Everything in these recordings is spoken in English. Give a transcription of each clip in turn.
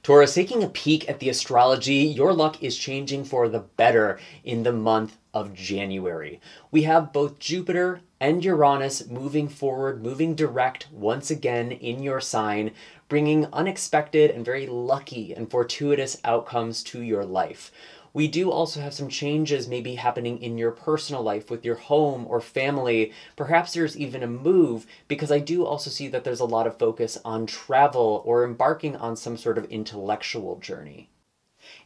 Taurus, taking a peek at the astrology, your luck is changing for the better in the month of January. We have both Jupiter and Uranus moving forward, moving direct once again in your sign, bringing unexpected and very lucky and fortuitous outcomes to your life. We do also have some changes maybe happening in your personal life with your home or family. Perhaps there's even a move, because I do also see that there's a lot of focus on travel or embarking on some sort of intellectual journey.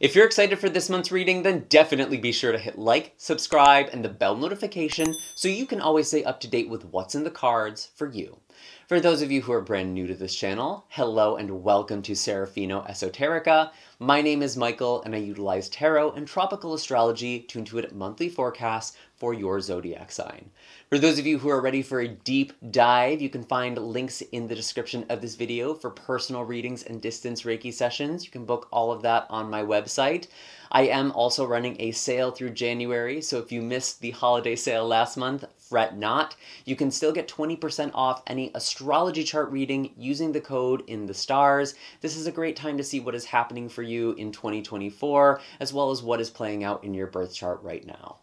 If you're excited for this month's reading, then definitely be sure to hit like, subscribe, and the bell notification so you can always stay up to date with what's in the cards for you. For those of you who are brand new to this channel, hello and welcome to Serafino Esoterica. My name is Michael and I utilize tarot and tropical astrology to intuit monthly forecasts for your zodiac sign. For those of you who are ready for a deep dive, you can find links in the description of this video for personal readings and distance Reiki sessions. You can book all of that on my website. I am also running a sale through January, so if you missed the holiday sale last month, fret not. You can still get 20% off any astrology chart reading using the code in the stars. This is a great time to see what is happening for you in 2024, as well as what is playing out in your birth chart right now.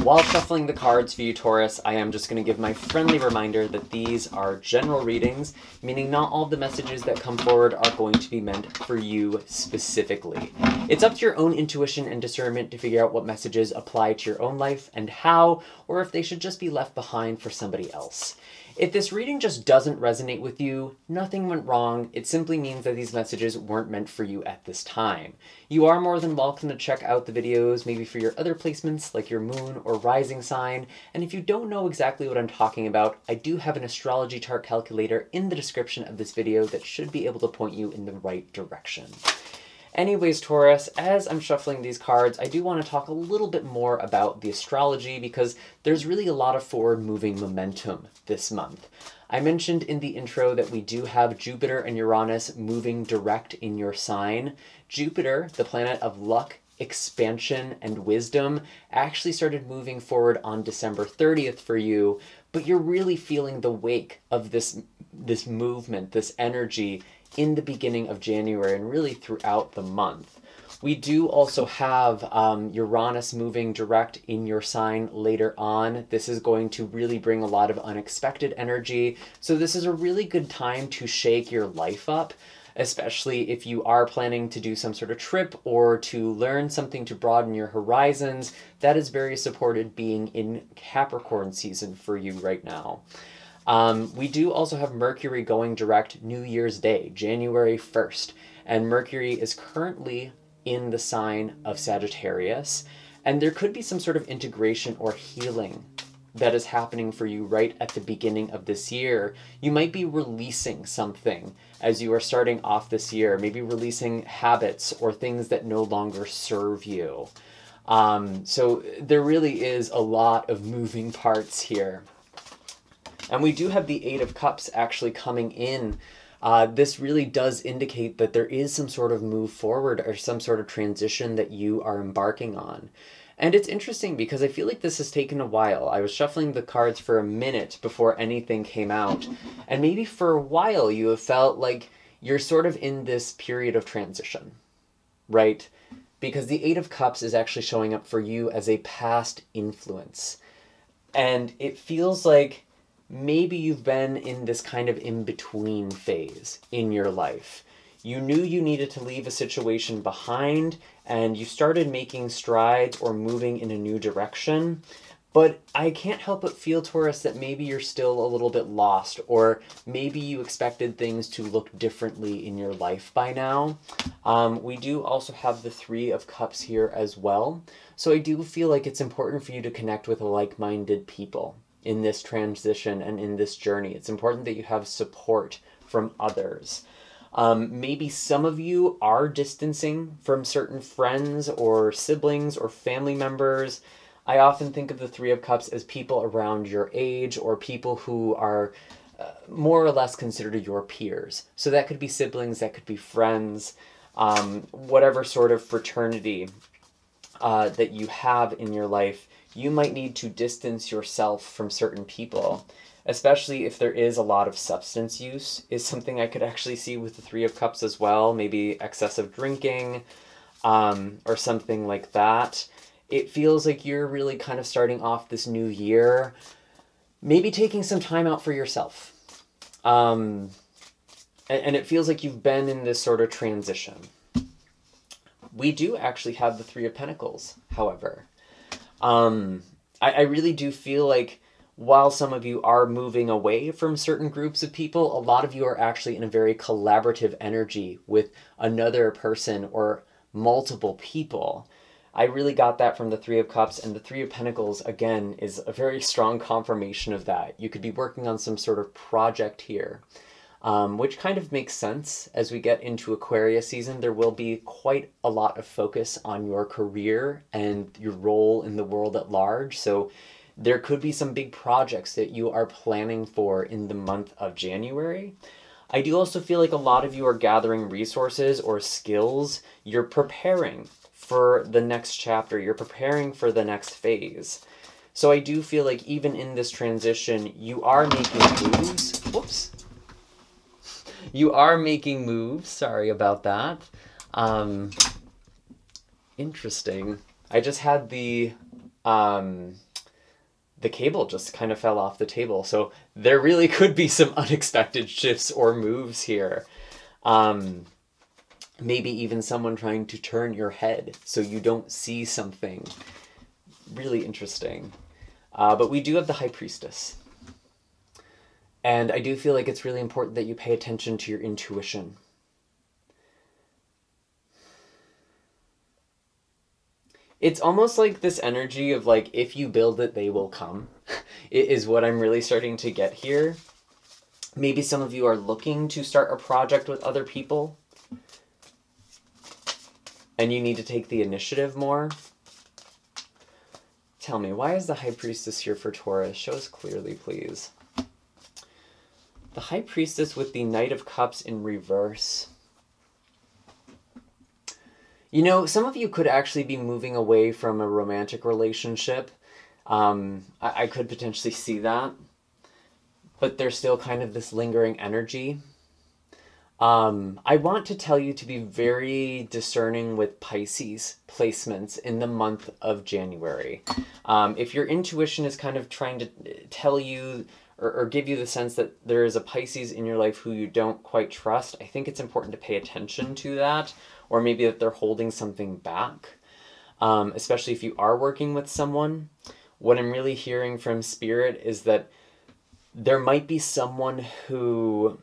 While shuffling the cards for you, Taurus, I am just going to give my friendly reminder that these are general readings, meaning not all of the messages that come forward are going to be meant for you specifically. It's up to your own intuition and discernment to figure out what messages apply to your own life and how, or if they should just be left behind for somebody else. If this reading just doesn't resonate with you, nothing went wrong. It simply means that these messages weren't meant for you at this time. You are more than welcome to check out the videos, maybe for your other placements, like your moon or rising sign. And if you don't know exactly what I'm talking about, I do have an astrology chart calculator in the description of this video that should be able to point you in the right direction. Anyways, Taurus, as I'm shuffling these cards, I do want to talk a little bit more about the astrology because there's really a lot of forward-moving momentum this month. I mentioned in the intro that we do have Jupiter and Uranus moving direct in your sign. Jupiter, the planet of luck, expansion, and wisdom, actually started moving forward on December 30th for you, but you're really feeling the wake of this movement, this energy, in the beginning of January and really throughout the month. We do also have Uranus moving direct in your sign later on. This is going to really bring a lot of unexpected energy. So this is a really good time to shake your life up, especially if you are planning to do some sort of trip or to learn something to broaden your horizons. That is very supported being in Capricorn season for you right now. We do also have Mercury going direct New Year's Day, January 1st, and Mercury is currently in the sign of Sagittarius, and there could be some sort of integration or healing that is happening for you right at the beginning of this year. You might be releasing something as you are starting off this year, maybe releasing habits or things that no longer serve you. So there really is a lot of moving parts here. And we do have the Eight of Cups actually coming in. This really does indicate that there is some sort of move forward or some sort of transition that you are embarking on. And it's interesting because I feel like this has taken a while. I was shuffling the cards for a minute before anything came out. And maybe for a while you have felt like you're sort of in this period of transition, right? Because the Eight of Cups is actually showing up for you as a past influence. And it feels like maybe you've been in this kind of in-between phase in your life. You knew you needed to leave a situation behind, and you started making strides or moving in a new direction. But I can't help but feel, Taurus, that maybe you're still a little bit lost, or maybe you expected things to look differently in your life by now. We do also have the Three of Cups here as well. So I do feel like it's important for you to connect with like-minded people in this transition and in this journey. It's important that you have support from others. Maybe some of you are distancing from certain friends or siblings or family members. I often think of the Three of Cups as people around your age or people who are more or less considered your peers. So that could be siblings, that could be friends, whatever sort of fraternity that you have in your life. You might need to distance yourself from certain people especially if there is a lot of substance use, is something I could actually see with the Three of Cups as well. Maybe excessive drinking, or something like that. It feels like you're really kind of starting off this new year, maybe taking some time out for yourself. And it feels like you've been in this sort of transition. We do actually have the Three of Pentacles, however. I really do feel like while some of you are moving away from certain groups of people, a lot of you are actually in a very collaborative energy with another person or multiple people. I really got that from the Three of Cups, and the Three of Pentacles, again, is a very strong confirmation of that. You could be working on some sort of project here, which kind of makes sense. As we get into Aquarius season, there will be quite a lot of focus on your career and your role in the world at large. So there could be some big projects that you are planning for in the month of January. I do also feel like a lot of you are gathering resources or skills. You're preparing for the next chapter. You're preparing for the next phase. So I do feel like even in this transition, you are making moves. Whoops. You are making moves. Sorry about that. Interesting. I just had the cable just kind of fell off the table. So there really could be some unexpected shifts or moves here. Maybe even someone trying to turn your head so you don't see something. Really interesting. But we do have the High Priestess. And I do feel like it's really important that you pay attention to your intuition. It's almost like this energy of like, if you build it, they will come. It is what I'm really starting to get here. Maybe some of you are looking to start a project with other people, and you need to take the initiative more. Tell me, why is the High Priestess here for Taurus? Show us clearly, please. The High Priestess with the Knight of Cups in reverse. You know, some of you could actually be moving away from a romantic relationship. I could potentially see that. But there's still kind of this lingering energy. I want to tell you to be very discerning with Pisces placements in the month of January. If your intuition is kind of trying to tell you or give you the sense that there is a Pisces in your life who you don't quite trust, I think it's important to pay attention to that, or maybe that they're holding something back, especially if you are working with someone. What I'm really hearing from Spirit is that there might be someone who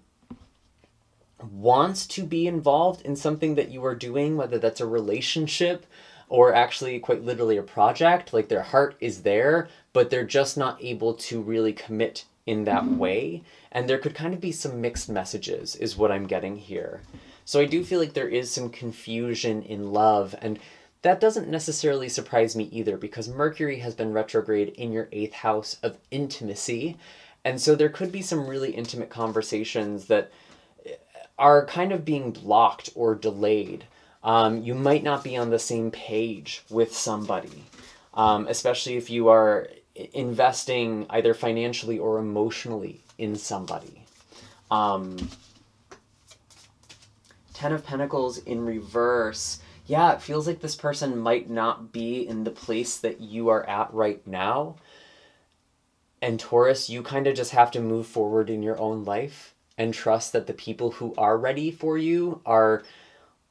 wants to be involved in something that you are doing, whether that's a relationship or actually quite literally a project. Like their heart is there, but they're just not able to really commit in that way. And there could kind of be some mixed messages is what I'm getting here. So I do feel like there is some confusion in love, and that doesn't necessarily surprise me either, because Mercury has been retrograde in your 8th house of intimacy. And so there could be some really intimate conversations that are kind of being blocked or delayed. You might not be on the same page with somebody, especially if you are investing either financially or emotionally in somebody. 10 of Pentacles in reverse. Yeah, it feels like this person might not be in the place that you are at right now. And Taurus, you kind of just have to move forward in your own life and trust that the people who are ready for you are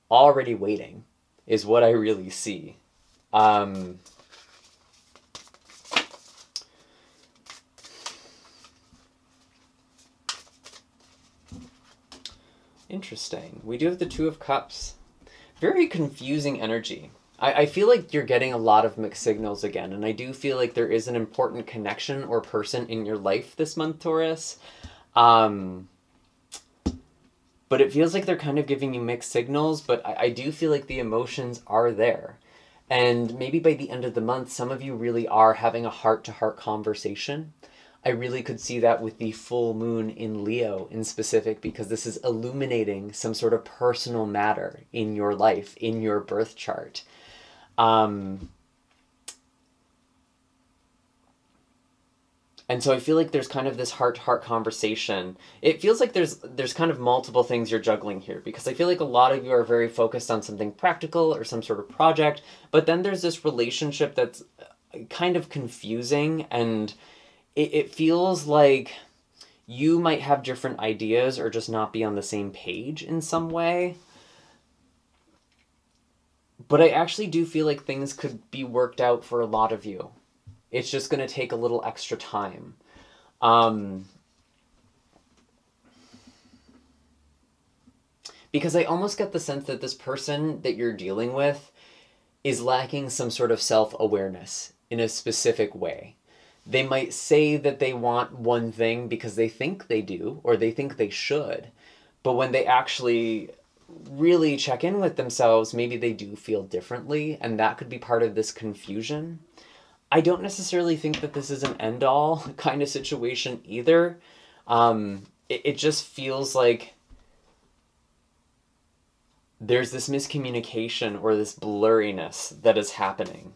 already waiting, is what I really see. Interesting. We do have the Two of Cups. Very confusing energy. I feel like you're getting a lot of mixed signals again, and I do feel like there is an important connection or person in your life this month, Taurus. But it feels like they're kind of giving you mixed signals, but I do feel like the emotions are there. And maybe by the end of the month, some of you really are having a heart-to-heart conversation. I really could see that with the full moon in Leo in specific, because this is illuminating some sort of personal matter in your life, in your birth chart. And so I feel like there's kind of this heart-to-heart conversation. It feels like there's kind of multiple things you're juggling here, because I feel like a lot of you are very focused on something practical or some sort of project, but then there's this relationship that's kind of confusing, and it feels like you might have different ideas or just not be on the same page in some way. But I actually do feel like things could be worked out for a lot of you. It's just going to take a little extra time. Because I almost get the sense that this person that you're dealing with is lacking some sort of self-awareness in a specific way. They might say that they want one thing because they think they do, or they think they should. But when they actually really check in with themselves, maybe they do feel differently, and that could be part of this confusion. I don't necessarily think that this is an end-all kind of situation either. It just feels like there's this miscommunication or this blurriness that is happening.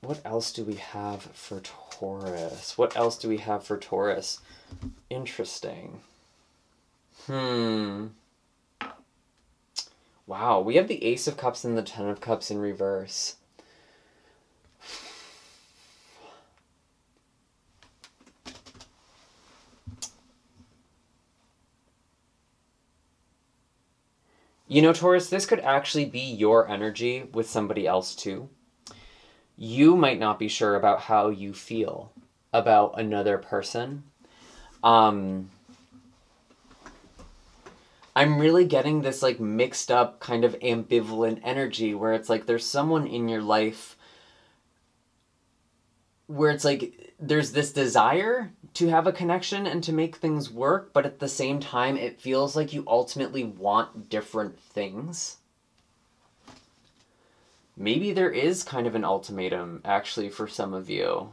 What else do we have for Taurus? What else do we have for Taurus? Interesting. Wow, we have the Ace of Cups and the Ten of Cups in reverse. You know, Taurus, this could actually be your energy with somebody else too. You might not be sure about how you feel about another person. I'm really getting this like mixed up kind of ambivalent energy where it's like there's someone in your life where it's like there's this desire to have a connection and to make things work, but at the same time it feels like you ultimately want different things. Maybe there is kind of an ultimatum actually for some of you.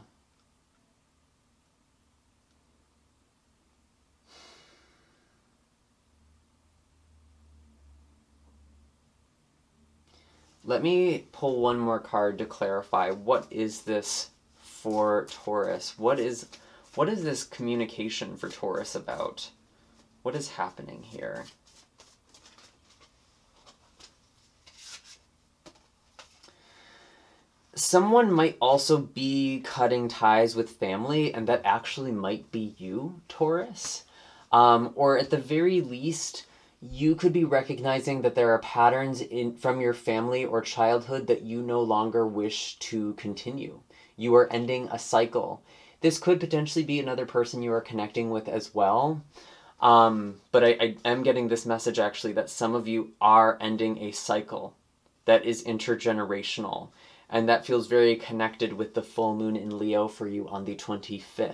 Let me pull one more card to clarify. What is this for Taurus? What is this communication for Taurus about? What is happening here? Someone might also be cutting ties with family, and that actually might be you, Taurus. Or at the very least, you could be recognizing that there are patterns from your family or childhood that you no longer wish to continue. You are ending a cycle. This could potentially be another person you are connecting with as well. But I am getting this message actually that some of you are ending a cycle that is intergenerational. And that feels very connected with the full moon in Leo for you on the 25th.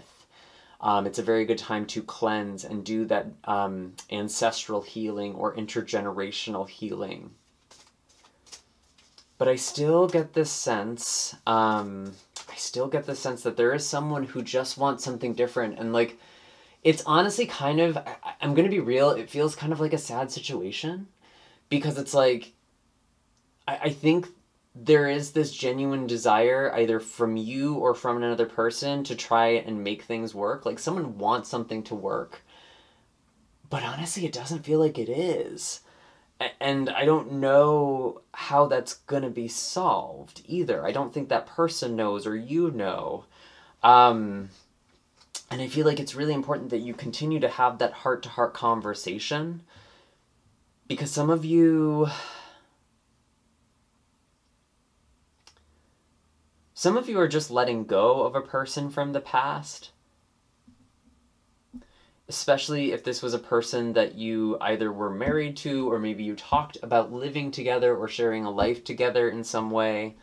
It's a very good time to cleanse and do that ancestral healing or intergenerational healing. But I still get this sense, that there is someone who just wants something different. And like, it's honestly kind of, I'm going to be real, it feels kind of like a sad situation. Because it's like, I think there is this genuine desire either from you or from another person to try and make things work. Like someone wants something to work, but honestly, it doesn't feel like it is. And I don't know how that's going to be solved either. I don't think that person knows or you know. And I feel like it's really important that you continue to have that heart-to-heart conversation, because some of you are just letting go of a person from the past. Especially if this was a person that you either were married to, or maybe you talked about living together or sharing a life together in some way.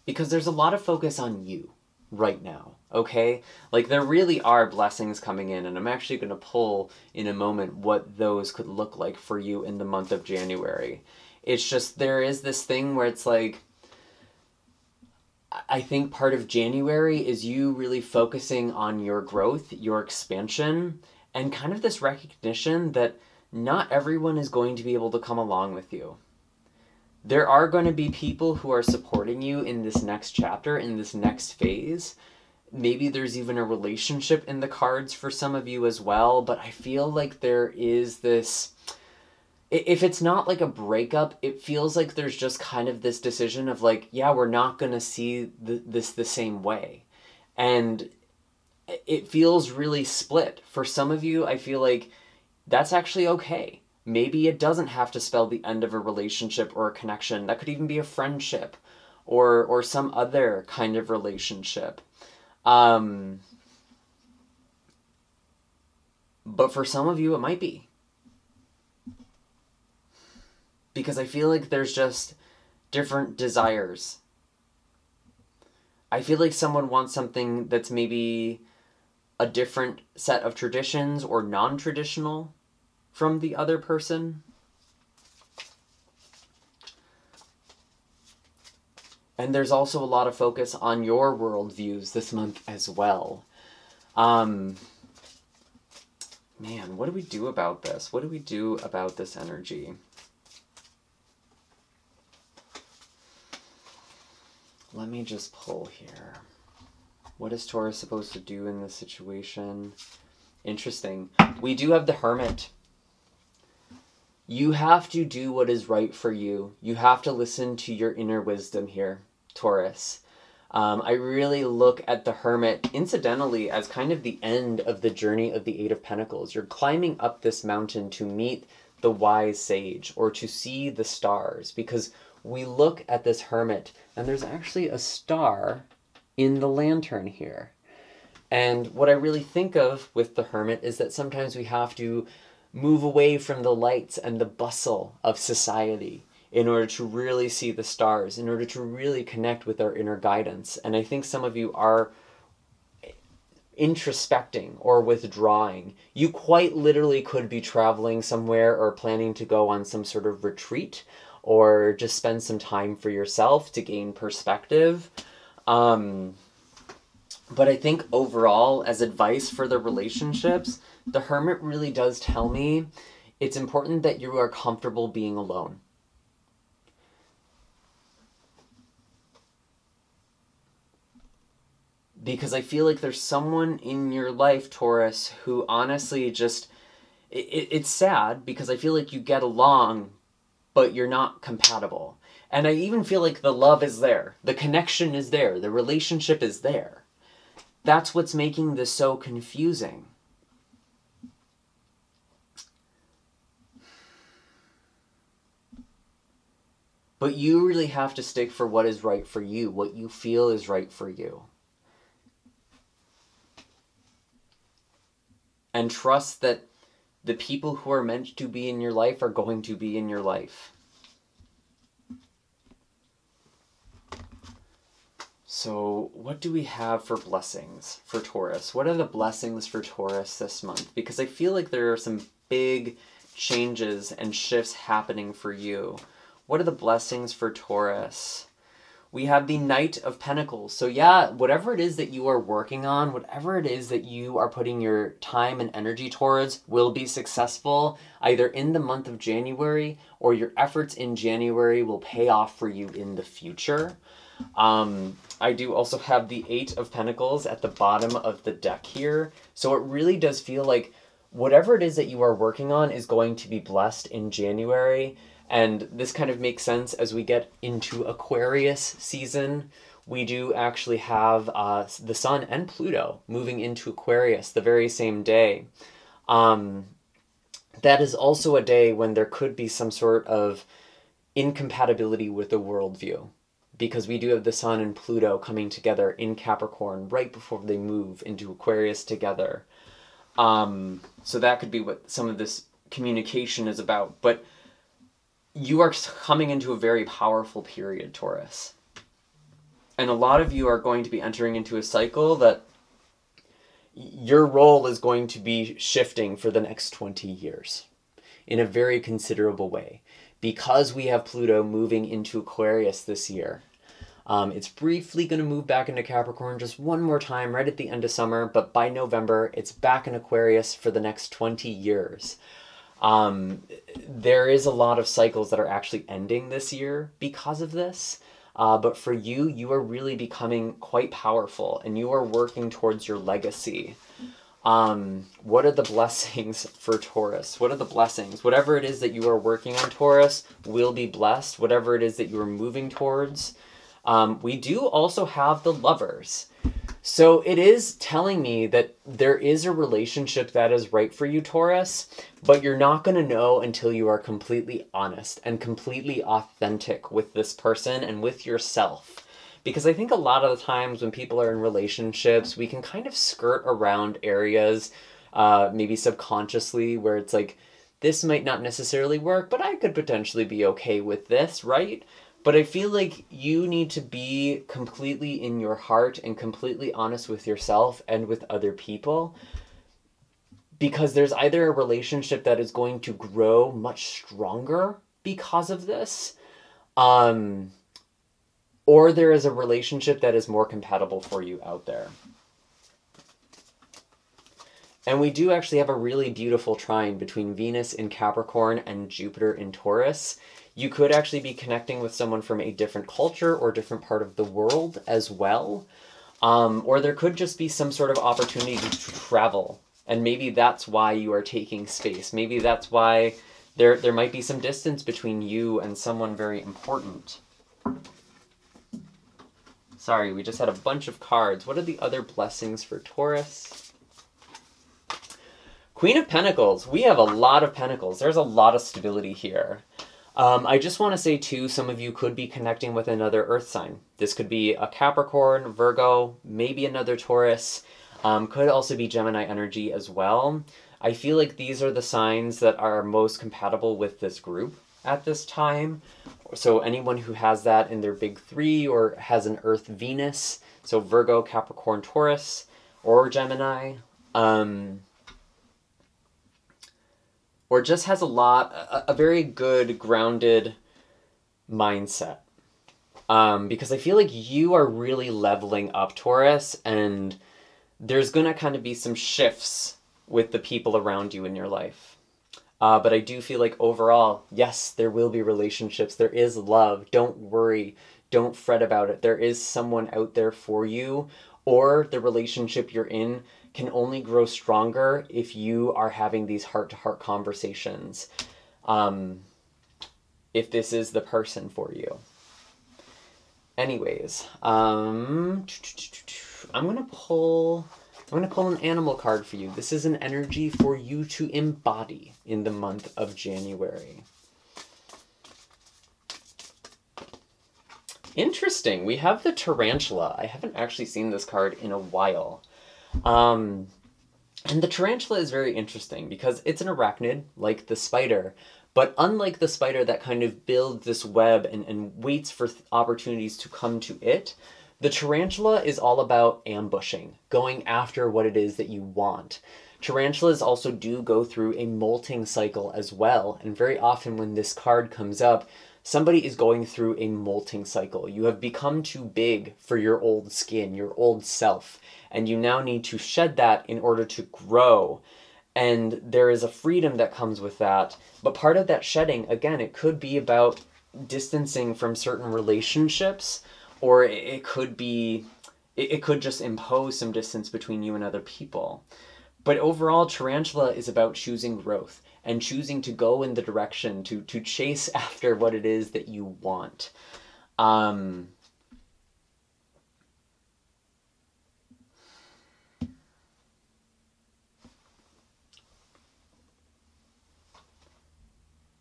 Because there's a lot of focus on you right now, okay? Like there really are blessings coming in, and I'm actually going to pull in a moment what those could look like for you in the month of January. It's just, there is this thing where it's like, I think part of January is you really focusing on your growth, your expansion, and kind of this recognition that not everyone is going to be able to come along with you. There are going to be people who are supporting you in this next chapter, in this next phase. Maybe there's even a relationship in the cards for some of you as well, but I feel like there is this... If it's not like a breakup, it feels like there's just kind of this decision of like, yeah, we're not going to see this the same way. And it feels really split. For some of you, I feel like that's actually okay. Maybe it doesn't have to spell the end of a relationship or a connection. That could even be a friendship or some other kind of relationship. But for some of you, it might be. Because I feel like there's just different desires. I feel like someone wants something that's maybe a different set of traditions or non-traditional from the other person. And there's also a lot of focus on your worldviews this month as well. Man, what do we do about this? What do we do about this energy? Let me just pull here. What is Taurus supposed to do in this situation? Interesting. We do have the Hermit. You have to do what is right for you. You have to listen to your inner wisdom here, Taurus. I really look at the Hermit, incidentally, as kind of the end of the journey of the Eight of Pentacles. You're climbing up this mountain to meet the wise sage, or to see the stars, because we look at this Hermit, and there's actually a star in the lantern here. And what I really think of with the Hermit is that sometimes we have to move away from the lights and the bustle of society in order to really see the stars, in order to really connect with our inner guidance. And I think some of you are introspecting or withdrawing. You quite literally could be traveling somewhere or planning to go on some sort of retreat, or just spend some time for yourself to gain perspective. But I think overall, as advice for the relationships, the Hermit really does tell me it's important that you are comfortable being alone. Because I feel like there's someone in your life, Taurus, who honestly just... It's sad, because I feel like you get along, but you're not compatible. And I even feel like the love is there. The connection is there. The relationship is there. That's what's making this so confusing. But you really have to stick for what is right for you, what you feel is right for you. And trust that the people who are meant to be in your life are going to be in your life. So what do we have for blessings for Taurus? What are the blessings for Taurus this month? Because I feel like there are some big changes and shifts happening for you. What are the blessings for Taurus? We have the Knight of Pentacles. So yeah, whatever it is that you are working on, whatever it is that you are putting your time and energy towards will be successful either in the month of January, or your efforts in January will pay off for you in the future. I do also have the Eight of Pentacles at the bottom of the deck here. So it really does feel like whatever it is that you are working on is going to be blessed in January. And this kind of makes sense as we get into Aquarius season. We do actually have the Sun and Pluto moving into Aquarius the very same day. That is also a day when there could be some sort of incompatibility with the worldview, because we do have the Sun and Pluto coming together in Capricorn right before they move into Aquarius together. So that could be what some of this communication is about. But you are coming into a very powerful period, Taurus. And a lot of you are going to be entering into a cycle that your role is going to be shifting for the next 20 years in a very considerable way, because we have Pluto moving into Aquarius this year. It's briefly going to move back into Capricorn just one more time right at the end of summer, but by November, it's back in Aquarius for the next 20 years. There is a lot of cycles that are actually ending this year because of this. But for you, you are really becoming quite powerful and you are working towards your legacy. What are the blessings for Taurus? What are the blessings? Whatever it is that you are working on, Taurus, will be blessed. Whatever it is that you are moving towards. We do also have the Lovers. So it is telling me that there is a relationship that is right for you, Taurus, but you're not going to know until you are completely honest and completely authentic with this person and with yourself. Because I think a lot of the times when people are in relationships, we can kind of skirt around areas, maybe subconsciously, where it's like, this might not necessarily work, but I could potentially be okay with this, right? But I feel like you need to be completely in your heart and completely honest with yourself and with other people. Because there's either a relationship that is going to grow much stronger because of this, or there is a relationship that is more compatible for you out there. And we do actually have a really beautiful trine between Venus in Capricorn and Jupiter in Taurus. You could actually be connecting with someone from a different culture or different part of the world as well. Or there could just be some sort of opportunity to travel. And maybe that's why you are taking space. Maybe that's why there might be some distance between you and someone very important. Sorry, we just had a bunch of cards. What are the other blessings for Taurus? Queen of Pentacles. We have a lot of Pentacles. There's a lot of stability here. I just want to say, too, some of you could be connecting with another Earth sign. This could be a Capricorn, Virgo, maybe another Taurus. Could also be Gemini energy as well. I feel like these are the signs that are most compatible with this group at this time. So anyone who has that in their big three or has an Earth Venus, so Virgo, Capricorn, Taurus, or Gemini, or just has a very good grounded mindset. Because I feel like you are really leveling up, Taurus, and there's going to kind of be some shifts with the people around you in your life. But I do feel like overall, yes, there will be relationships. There is love. Don't worry. Don't fret about it. There is someone out there for you, or the relationship you're in can only grow stronger if you are having these heart-to-heart conversations. If this is the person for you. Anyways, I'm gonna pull an animal card for you. This is an energy for you to embody in the month of January. Interesting. We have the tarantula. I haven't actually seen this card in a while. And the tarantula is very interesting because it's an arachnid, like the spider. But unlike the spider that kind of builds this web and waits for opportunities to come to it, the tarantula is all about ambushing, going after what it is that you want. Tarantulas also do go through a molting cycle as well, and very often when this card comes up, somebody is going through a molting cycle. You have become too big for your old skin, your old self, and you now need to shed that in order to grow. And there is a freedom that comes with that. But part of that shedding, again, it could be about distancing from certain relationships, or it could just impose some distance between you and other people. But overall, tarantula is about choosing growth and choosing to go in the direction, to chase after what it is that you want.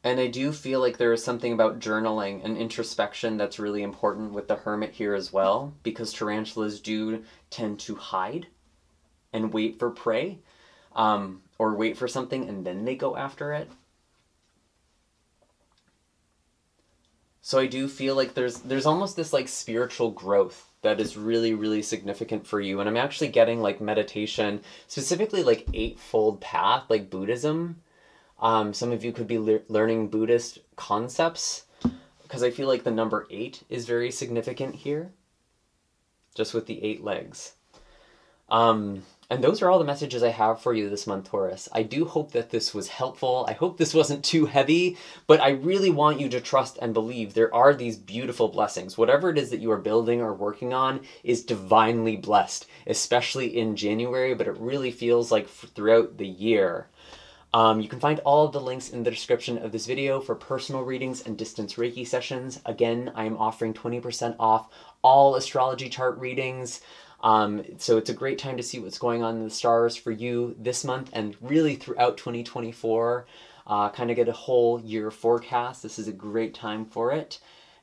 And I do feel like there is something about journaling and introspection that's really important with the Hermit here as well, because tarantulas do tend to hide and wait for prey, or wait for something and then they go after it. So I do feel like there's almost this like spiritual growth that is really, really significant for you. And I'm actually getting like meditation, specifically like Eightfold Path, like Buddhism. Some of you could be learning Buddhist concepts, because I feel like the number 8 is very significant here. just with the 8 legs. And those are all the messages I have for you this month, Taurus. I do hope that this was helpful. I hope this wasn't too heavy, but I really want you to trust and believe there are these beautiful blessings. Whatever it is that you are building or working on is divinely blessed, especially in January, but it really feels like throughout the year. You can find all of the links in the description of this video for personal readings and distance Reiki sessions. Again, I am offering 20% off all astrology chart readings. So it's a great time to see what's going on in the stars for you this month and really throughout 2024. Kind of get a whole year forecast. This is a great time for it.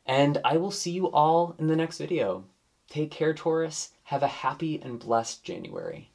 And I will see you all in the next video. Take care, Taurus. Have a happy and blessed January.